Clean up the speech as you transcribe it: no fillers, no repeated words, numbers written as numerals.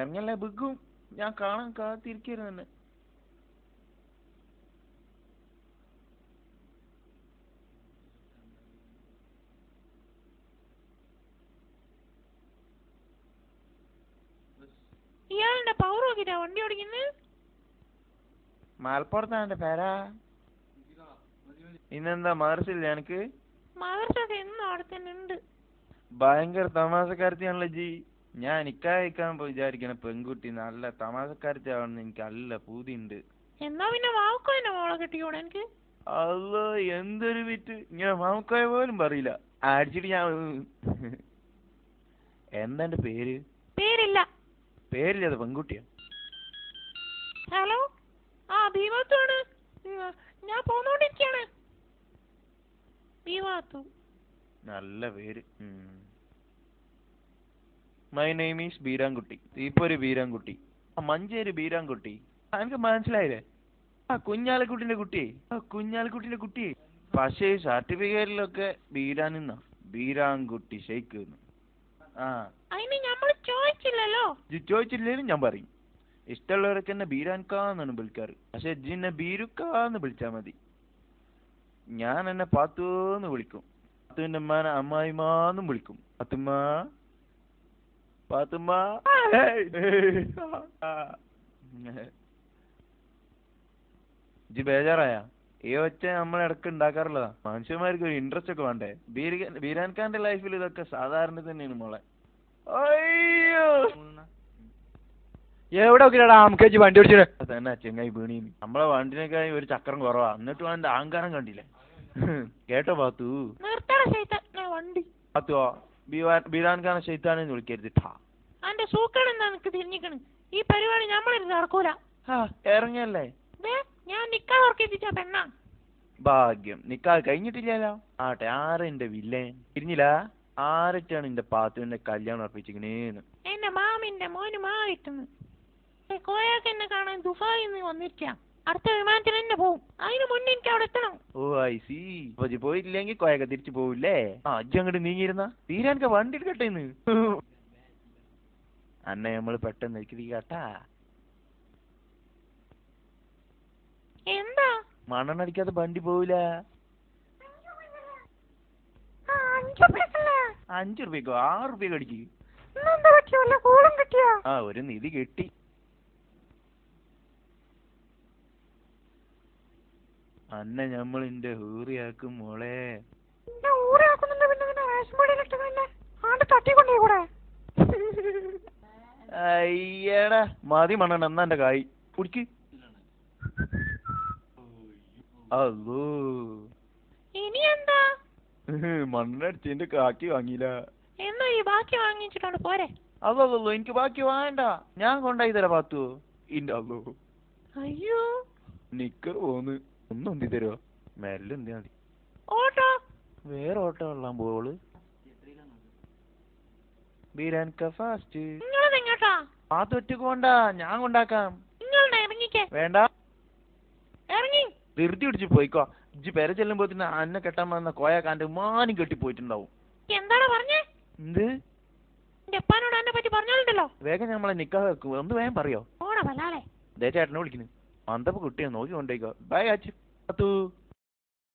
ഇറങ്ങല്ലേ ബിഗും. ഞാൻ കാണാൻ കാത്തിരിക്കരുത് തന്നെ. ഇയാളുടെ പവർ നോക്കിട്ടാ വണ്ടി ഓടിക്കുന്നത്. മലപ്പുറത്താണ് എന്റെ പേരാ. ഇന്നെന്താ മദർസില്ല എനിക്ക്? മദർസ എന്നും അവിടെ തന്നെ ഉണ്ട്. ഭയങ്കര തമാശക്കാരത്തിയാണല്ലോ ജി. ഞാൻ നിക്കാഹിക്കാൻ വിചാരിക്കണ പെൺകുട്ടി നല്ല തമാശക്കാരത്തി ആവണമെന്ന് എനിക്ക് നല്ല പൂതിയുണ്ട്. എന്നാ പിന്നെ വാവുക്കോന്റെ മോളെ കെട്ടിയോടെ എനിക്ക്. അല്ലോ എന്തൊരു വിറ്റ്. ഇങ്ങനെ മാമക്കായ പോലും പറയില്ല. അടിച്ചിട്ട് ഞാൻ എന്താ എന്റെ പേര്? പേരില്ല. പേരില്ല, അത് പെൺകുട്ടിയാ. ഹലോ, ആ ബീവാത്താണ്. ഞാൻ പോന്നോണ്ടിരിക്കാണ്. ബീവാത്തു നല്ല പേര്. My name is Beerankutty. ഇപ്പൊ ഒരു ബീരാൻകുട്ടി, മഞ്ചേരി ബീരാൻകുട്ടി. എനിക്ക് മനസ്സിലായില്ലേ? ആ കുഞ്ഞാലിക്കുട്ടിന്റെ കുട്ടിയെ, കുഞ്ഞാലിക്കുട്ടിന്റെ കുട്ടിയെ. പക്ഷേ സർട്ടിഫിക്കറ്റിലൊക്കെ ബീരാനെന്നാ, ബീരാൻകുട്ടി ഷെയ്ക്ക്. ആ അതിന് നമ്മൾ ചോദിച്ചില്ലല്ലോ. ചോദിച്ചില്ലേലും ഞാൻ പറയും. ഇഷ്ടമുള്ളവരൊക്കെ എന്നെ ബീരാൻകാന്നാണ് വിളിക്കാറ്. പക്ഷെ ജിന്നെ ബീരുക്കാന്ന് വിളിച്ചാ മതി. ഞാൻ എന്നെ പാത്തൂന്ന് വിളിക്കും. പാത്തുവിന്റെ അമ്മാനെ അമ്മായിമാന്നും വിളിക്കും. പാത്തുമ്മ, പാത്തുമ്മ. ജി ബേജാറായ? ഈ ഒച്ച നമ്മൾ ഇടക്ക് ഉണ്ടാക്കാറുള്ളതാ. മനുഷ്യന്മാർക്ക് ഒരു ഇൻട്രസ്റ്റ് ഒക്കെ വേണ്ടേ? ബീരാൻഖാന്റെ ലൈഫിൽ ഇതൊക്കെ സാധാരണ തന്നെയാണ് മോളെ. അയ്യോ, എവിടെ നോക്കിടാ നമുക്ക് വണ്ടി ഓടിച്ചേ തന്നെ ചെങ്ങായി വീണി. നമ്മളെ വണ്ടിനേക്കായി ഒരു ചക്രം കുറവാ. എന്നിട്ടും അതിന്റെ അഹങ്കാരം കണ്ടില്ലേ? കേട്ടോ പാത്തു? വണ്ടി പാത്തുവോ ബീരാൻഖാനെ ശൈത്താനെന്ന് വിളിക്കരുത്. അന്റെ സൂക്കട് എന്താ നിനക്ക് തിരിഞ്ഞിക്കണ്? ഈ പരിപാടി നമ്മളിരുന്ന് നടക്കൂല. ഇറങ്ങിയല്ലേ? ഞാൻ നിക്കാ ഓർക്കിപ്പിച്ച പെണ്ണ. ഭാഗ്യം, നിക്കാ കഴിഞ്ഞിട്ടില്ലല്ലോ. ആട്ടെ, ആരെന്റെ വില്ലേ തിരിഞ്ഞില്ല? ആരൊക്കെയാണ് എന്റെ പാത്തുവിന്റെ കല്യാണം ഉറപ്പിച്ചിരിക്കണേന്ന്? എന്റെ മാമിന്റെ മോന് മാറിയിട്ടെന്ന്. കോയാക്ക് എന്നെ കാണാൻ ദുബായിന്ന് വന്നിരിക്കാം. അടുത്ത വിമാനത്തിൽ തന്നെ പോവും. അതിന് മുന്നേ എനിക്ക് അവിടെ എത്തണം. ഓ ഐ സി. അപ്പൊ പോയിട്ടില്ലെങ്കിൽ കോയൊക്കെ തിരിച്ചു പോവില്ലേ? അജ്ജ് അങ്ങോട്ട് നീങ്ങിയിരുന്ന തീരാനൊക്കെ വണ്ടി എടുക്കട്ടേന്ന്. അന്നെ നമ്മള് പെട്ടെന്ന് കേട്ടാ. എന്താ മണ്ണെണ്ണടിക്കാതെ വണ്ടി പോവില്ല. 5 റുപ്യക്കോ 6 റുപ്യക്ക് അടിക്ക്. ആ ഒരു നിധി കെട്ടി. അന്നെ ഞമ്മളിന്റെ ഹൂറിയാക്കും മോളെ. അയ്യടാ മതി മണ്ണെണ്ണ. എന്നാ എന്റെ കായ് കുടിക്ക്. അല്ലോ ഇനി എന്താ? മണ്ണെണ്ണടിച്ചതിന്റെ കാക്കി വാങ്ങിയില്ല. എന്നാ ഈ ബാക്കി വാങ്ങിച്ചിട്ടാണ് പോരെ. അതല്ലോ എനിക്ക് ബാക്കി വേണ്ട. ഞാൻ കൊണ്ടായി തരാ പാത്തു. ഇന്റെ അല്ലോ. അയ്യോ, നിക്കർ പോന്ന് ഒന്നും എന്തി തരുമോ? മെല്ലെ എന്തിനാ മതി. ഓട്ടോ വേറെ ഓട്ടോ കൊള്ളാൻ പോള്. ബീരാൻക ഫാസ്റ്റ്. നിങ്ങളെങ്ങോട്ടാ? പാത്തു ഒറ്റക്ക് കൊണ്ടാ, ഞാൻ കൊണ്ടാക്കാം. നിങ്ങളുടെ ഇറങ്ങിക്കേ. വേണ്ട, ഇറങ്ങി ധൃതി പിടിച്ച് പോയിക്കോ. ഇജ്ജ് പെര ചെല്ലുമ്പോ അന്നെ കെട്ടാൻ വന്ന കോയാക്കാന്റെ മാനും കെട്ടി പോയിട്ടുണ്ടാവും. എന്താണ് പറഞ്ഞേ? എന്ത്? എന്റെ അപ്പാനോട് എന്നെ പറ്റി പറഞ്ഞോണ്ടല്ലോ. വേഗം നമ്മളെ നിക്കാഹ് വെക്കും. ഒന്ന് വേഗം പറയോ? ഓടാ വലാളെ. ദേ ചേട്ടനെ വിളിക്കുന്നു. അന്തപ്പ കുട്ടിയെ നോക്കി കൊണ്ടേക്കോ. ബൈ അച്ചു.